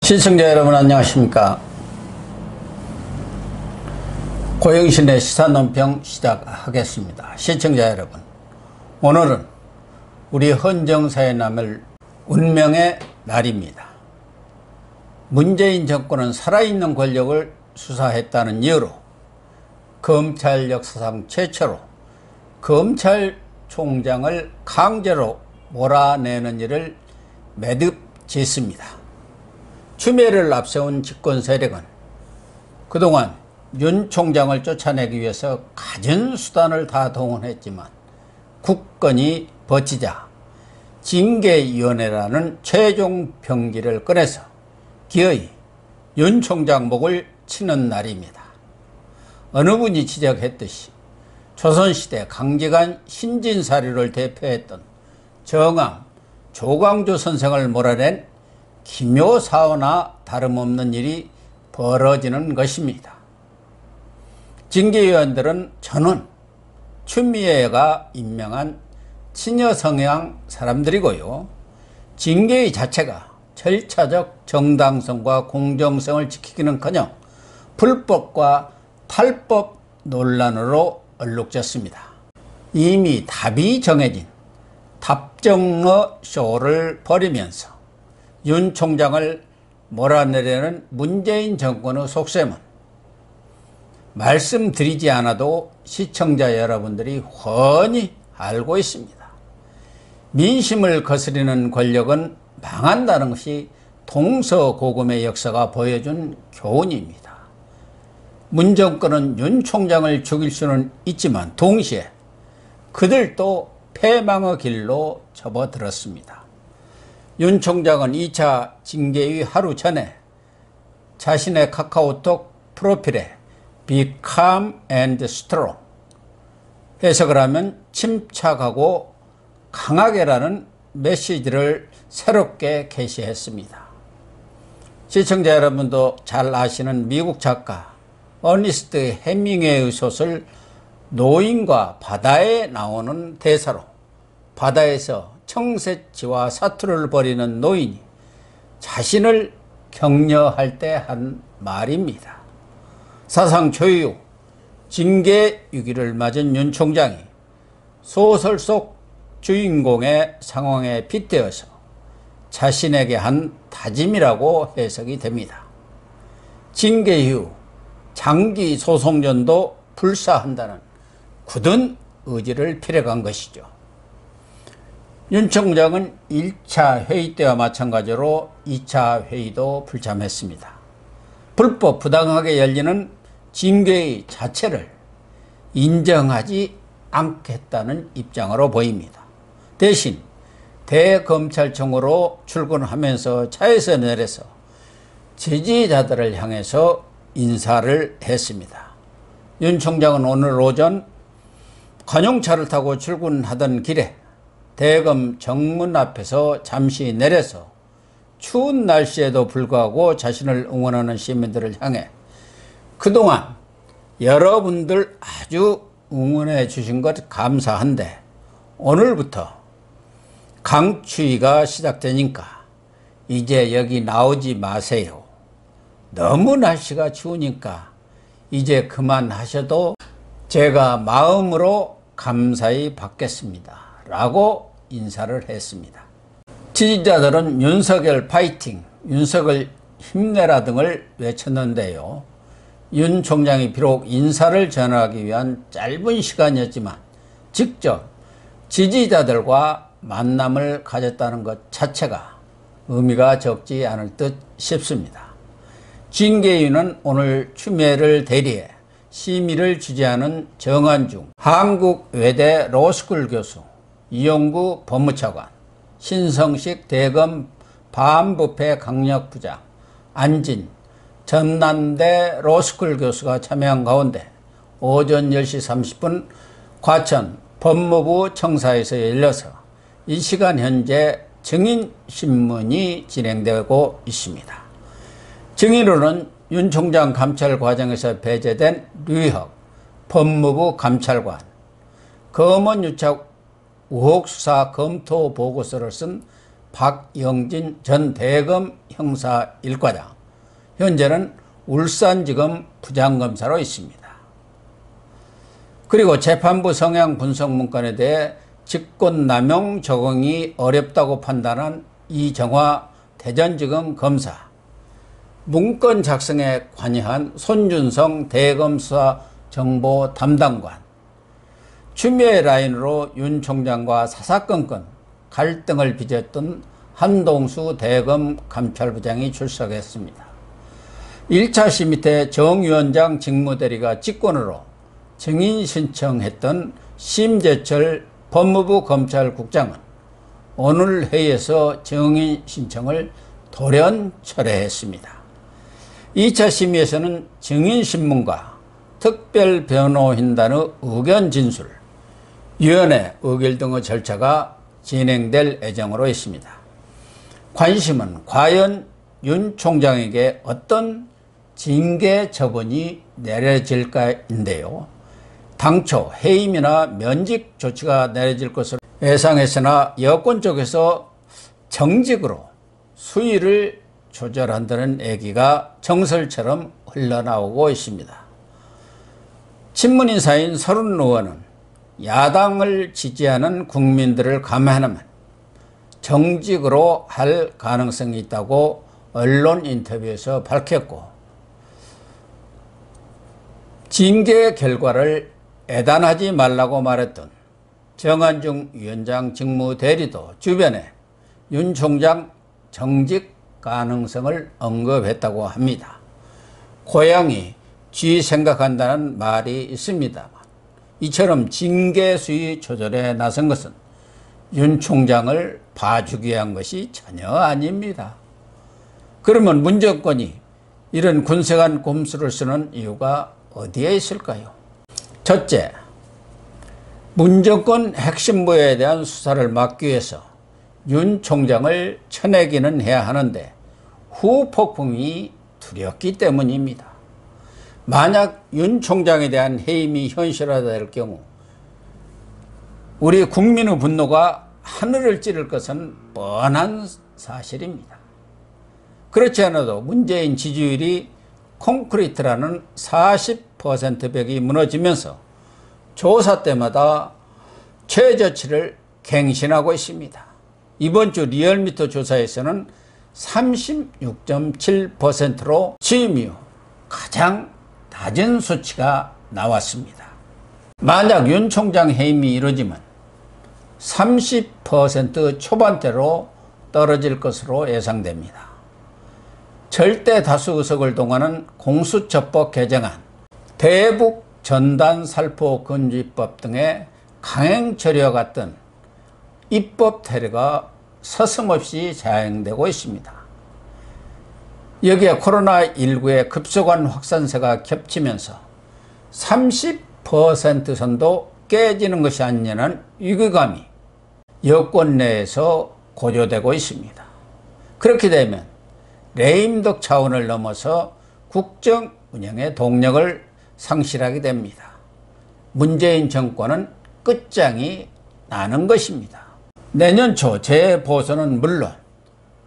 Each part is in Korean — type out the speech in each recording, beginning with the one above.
시청자 여러분 안녕하십니까. 고영신의 시사논평 시작하겠습니다. 시청자 여러분, 오늘은 우리 헌정사에 남을 운명의 날입니다. 문재인 정권은 살아있는 권력을 수사했다는 이유로 검찰 역사상 최초로 검찰총장을 강제로 몰아내는 일을 매듭 짓습니다. 추미애를 앞세운 집권 세력은 그동안 윤 총장을 쫓아내기 위해서 갖은 수단을 다 동원했지만 국권이 버티자 징계위원회라는 최종 병기를 꺼내서 기어이 윤 총장 목을 치는 날입니다. 어느 분이 지적했듯이 조선시대 강제간 신진사료를 대표했던 정암 조광조 선생을 몰아낸 기묘사화나 다름없는 일이 벌어지는 것입니다. 징계위원들은 전원 추미애가 임명한 친여 성향 사람들이고요. 징계위 자체가 절차적 정당성과 공정성을 지키기는커녕 불법과 탈법 논란으로 얼룩졌습니다. 이미 답이 정해진 답정너 쇼를 벌이면서 윤 총장을 몰아내려는 문재인 정권의 속셈은 말씀드리지 않아도 시청자 여러분들이 훤히 알고 있습니다. 민심을 거스리는 권력은 망한다는 것이 동서고금의 역사가 보여준 교훈입니다. 문 정권은 윤 총장을 죽일 수는 있지만 동시에 그들도 패망의 길로 접어들었습니다. 윤 총장은 2차 징계위 하루 전에 자신의 카카오톡 프로필에 Be calm and strong, 해석을 하면 침착하고 강하게라는 메시지를 새롭게 게시했습니다. 시청자 여러분도 잘 아시는 미국 작가 어니스트 해밍웨이의 소설 노인과 바다에 나오는 대사로 바다에서 청새치와 사투를 벌이는 노인이 자신을 격려할 때 한 말입니다. 사상 초유 징계 위기를 맞은 윤 총장이 소설 속 주인공의 상황에 빗대어서 자신에게 한 다짐이라고 해석이 됩니다. 징계 이후 장기 소송전도 불사한다는 굳은 의지를 필요한 것이죠. 윤 총장은 1차 회의 때와 마찬가지로 2차 회의도 불참했습니다. 불법 부당하게 열리는 징계위 자체를 인정하지 않겠다는 입장으로 보입니다. 대신 대검찰청으로 출근하면서 차에서 내려서 지지자들을 향해서 인사를 했습니다. 윤 총장은 오늘 오전 관용차를 타고 출근하던 길에 대검 정문 앞에서 잠시 내려서 추운 날씨에도 불구하고 자신을 응원하는 시민들을 향해 그동안 여러분들 아주 응원해 주신 것 감사한데 오늘부터 강추위가 시작되니까 이제 여기 나오지 마세요. 너무 날씨가 추우니까 이제 그만하셔도 제가 마음으로 감사히 받겠습니다 라고 인사를 했습니다. 지지자들은 윤석열 파이팅, 윤석열 힘내라 등을 외쳤는데요. 윤 총장이 비록 인사를 전하기 위한 짧은 시간이었지만 직접 지지자들과 만남을 가졌다는 것 자체가 의미가 적지 않을 듯 싶습니다. 징계위는 오늘 추미애를 대리해 심의를 주재하는 정한중 한국외대 로스쿨 교수, 이용구 법무차관, 신성식 대검 반부패 강력부장, 안진 전남대 로스쿨 교수가 참여한 가운데 오전 10시 30분 과천 법무부 청사에서 열려서 이 시간 현재 증인신문이 진행되고 있습니다. 증인으로는 윤 총장 감찰 과정에서 배제된 류혁 법무부 감찰관, 검언유착 의혹 수사 검토 보고서를 쓴 박영진 전 대검 형사 1과장, 현재는 울산지검 부장검사로 있습니다. 그리고 재판부 성향 분석 문건에 대해 직권남용 적용이 어렵다고 판단한 이정화 대전지검 검사, 문건 작성에 관여한 손준성 대검수사 정보 담당관, 추미애 라인으로 윤 총장과 사사건건 갈등을 빚었던 한동수 대검 감찰부장이 출석했습니다. 1차 심의 때 정 위원장 직무대리가 직권으로 증인 신청했던 심재철 법무부 검찰국장은 오늘 회의에서 증인 신청을 돌연 철회했습니다. 2차 심의에서는 증인 신문과 특별변호인단의 의견 진술, 위원회 의결 등의 절차가 진행될 예정으로 있습니다. 관심은 과연 윤 총장에게 어떤 징계 처분이 내려질까인데요. 당초 해임이나 면직 조치가 내려질 것으로 예상했으나 여권 쪽에서 정직으로 수위를 조절한다는 얘기가 정설처럼 흘러나오고 있습니다. 친문인사인 서른 의원은 야당을 지지하는 국민들을 감안하면 정직으로 할 가능성이 있다고 언론 인터뷰에서 밝혔고, 징계 결과를 애단하지 말라고 말했던 정한중 위원장 직무대리도 주변에 윤 총장 정직 가능성을 언급했다고 합니다. 고양이 쥐 생각한다는 말이 있습니다만, 이처럼 징계 수위 조절에 나선 것은 윤 총장을 봐주기 위한 것이 전혀 아닙니다. 그러면 문 정권이 이런 군색한 꼼수를 쓰는 이유가 어디에 있을까요? 첫째, 문 정권 핵심부에 대한 수사를 막기 위해서 윤 총장을 쳐내기는 해야 하는데 후폭풍이 두렵기 때문입니다. 만약 윤 총장에 대한 해임이 현실화될 경우 우리 국민의 분노가 하늘을 찌를 것은 뻔한 사실입니다. 그렇지 않아도 문재인 지지율이 콘크리트라는 40% 벽이 무너지면서 조사 때마다 최저치를 갱신하고 있습니다. 이번 주 리얼미터 조사에서는 36.7%로 취임 이후 가장 낮은 수치가 나왔습니다. 만약 윤 총장 해임이 이루어지면 30% 초반대로 떨어질 것으로 예상됩니다. 절대 다수 의석을 동원한 공수처법 개정안, 대북 전단 살포 금지법 등의 강행 처리와 같은 입법 태례가 서슴없이 자행되고 있습니다. 여기에 코로나19의 급속한 확산세가 겹치면서 30% 선도 깨지는 것이 아니냐는 위기감이 여권 내에서 고조되고 있습니다. 그렇게 되면 레임덕 차원을 넘어서 국정 운영의 동력을 상실하게 됩니다. 문재인 정권은 끝장이 나는 것입니다. 내년 초 재보선은 물론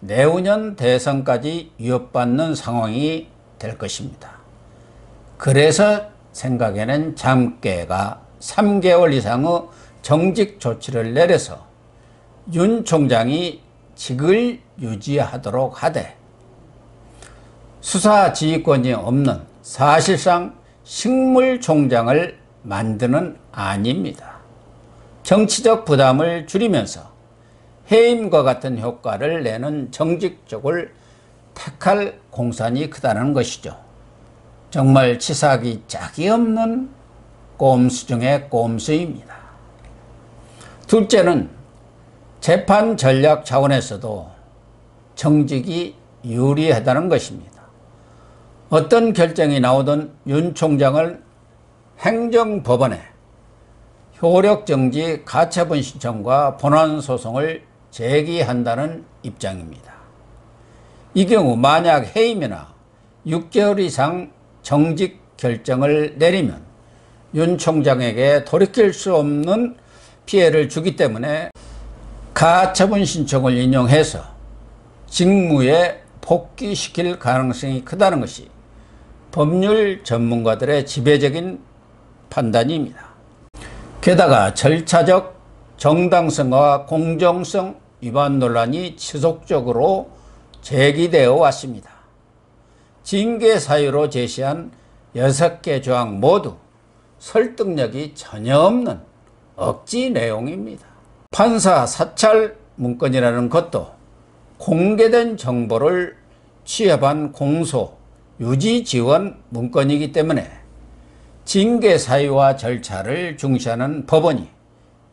내후년 대선까지 위협받는 상황이 될 것입니다. 그래서 생각에는 잠깨가 3개월 이상의 정직 조치를 내려서 윤 총장이 직을 유지하도록 하되 수사 지휘권이 없는 사실상 식물총장을 만드는 아닙니다. 정치적 부담을 줄이면서 해임과 같은 효과를 내는 정직 쪽을 택할 공산이 크다는 것이죠. 정말 치사하기 짝이 없는 꼼수 중의 꼼수입니다. 둘째는 재판 전략 차원에서도 정직이 유리하다는 것입니다. 어떤 결정이 나오든 윤 총장은 행정법원에 효력정지 가처분 신청과 본안소송을 제기한다는 입장입니다. 이 경우 만약 해임이나 6개월 이상 정직 결정을 내리면 윤 총장에게 돌이킬 수 없는 피해를 주기 때문에 가처분 신청을 인용해서 직무에 복귀시킬 가능성이 크다는 것이 법률 전문가들의 지배적인 판단입니다. 게다가 절차적 정당성과 공정성 위반 논란이 지속적으로 제기되어 왔습니다. 징계 사유로 제시한 6개 조항 모두 설득력이 전혀 없는 억지 내용입니다. 판사 사찰 문건이라는 것도 공개된 정보를 취합한 공소, 유지 지원 문건이기 때문에 징계 사유와 절차를 중시하는 법원이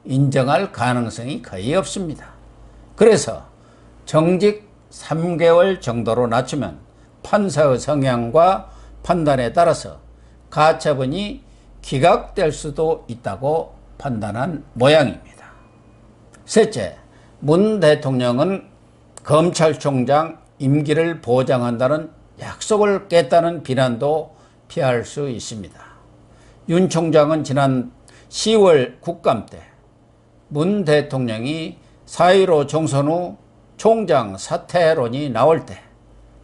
인정할 가능성이 거의 없습니다. 그래서 정직 3개월 정도로 낮추면 판사의 성향과 판단에 따라서 가처분이 기각될 수도 있다고 판단한 모양입니다. 셋째, 문 대통령은 검찰총장 임기를 보장한다는 약속을 깼다는 비난도 피할 수 있습니다. 윤 총장은 지난 10월 국감 때 문 대통령이 4.15 총선 후 총장 사퇴론이 나올 때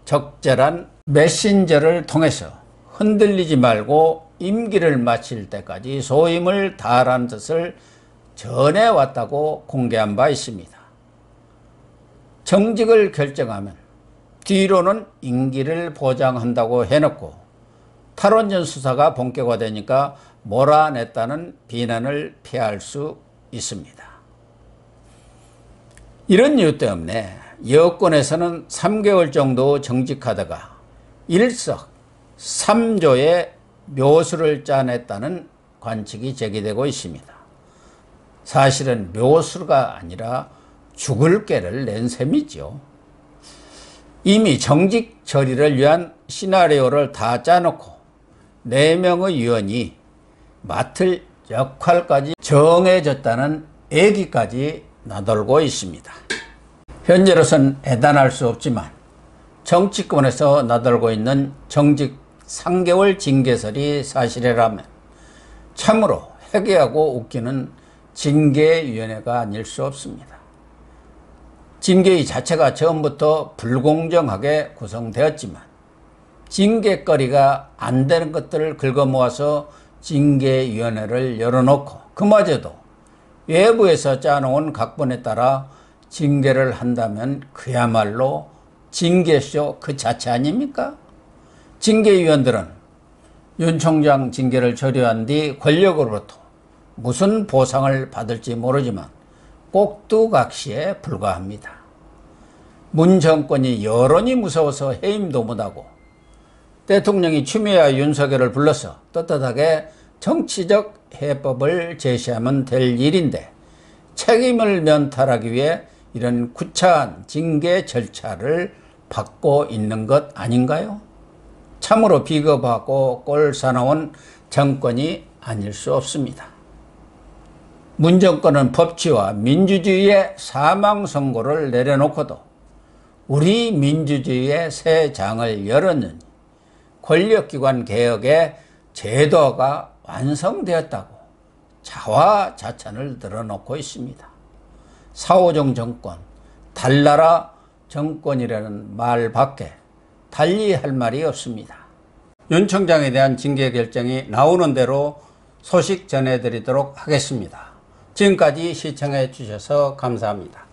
적절한 메신저를 통해서 흔들리지 말고 임기를 마칠 때까지 소임을 다하라는 뜻을 전해왔다고 공개한 바 있습니다. 정직을 결정하면 뒤로는 임기를 보장한다고 해놓고 탈원전 수사가 본격화되니까 몰아냈다는 비난을 피할 수 있습니다. 이런 이유 때문에 여권에서는 3개월 정도 정직하다가 일석삼조의 묘수를 짜냈다는 관측이 제기되고 있습니다. 사실은 묘수가 아니라 죽을 깨를 낸 셈이죠. 이미 정직 처리를 위한 시나리오를 다 짜놓고 4명의 위원이 맡을 역할까지 정해졌다는 얘기까지 나돌고 있습니다. 현재로선 애단할 수 없지만 정치권에서 나돌고 있는 정직 3개월 징계설이 사실이라면 참으로 해괴하고 웃기는 징계위원회가 아닐 수 없습니다. 징계위 자체가 처음부터 불공정하게 구성되었지만 징계거리가 안 되는 것들을 긁어모아서 징계위원회를 열어놓고 그마저도 외부에서 짜놓은 각본에 따라 징계를 한다면 그야말로 징계쇼 그 자체 아닙니까? 징계위원들은 윤 총장 징계를 처리한 뒤 권력으로부터 무슨 보상을 받을지 모르지만 꼭두각시에 불과합니다. 문 정권이 여론이 무서워서 해임도 못하고 대통령이 추미애와 윤석열을 불러서 떳떳하게 정치적 해법을 제시하면 될 일인데 책임을 면탈하기 위해 이런 구차한 징계 절차를 밟고 있는 것 아닌가요? 참으로 비겁하고 꼴사나운 정권이 아닐 수 없습니다. 문 정권은 법치와 민주주의의 사망선고를 내려놓고도 우리 민주주의의 새 장을 열었느니 권력기관 개혁의 제도가 완성되었다고 자화자찬을 늘어놓고 있습니다. 4.5정 정권, 달나라 정권이라는 말밖에 달리 할 말이 없습니다. 윤 총장에 대한 징계 결정이 나오는 대로 소식 전해드리도록 하겠습니다. 지금까지 시청해 주셔서 감사합니다.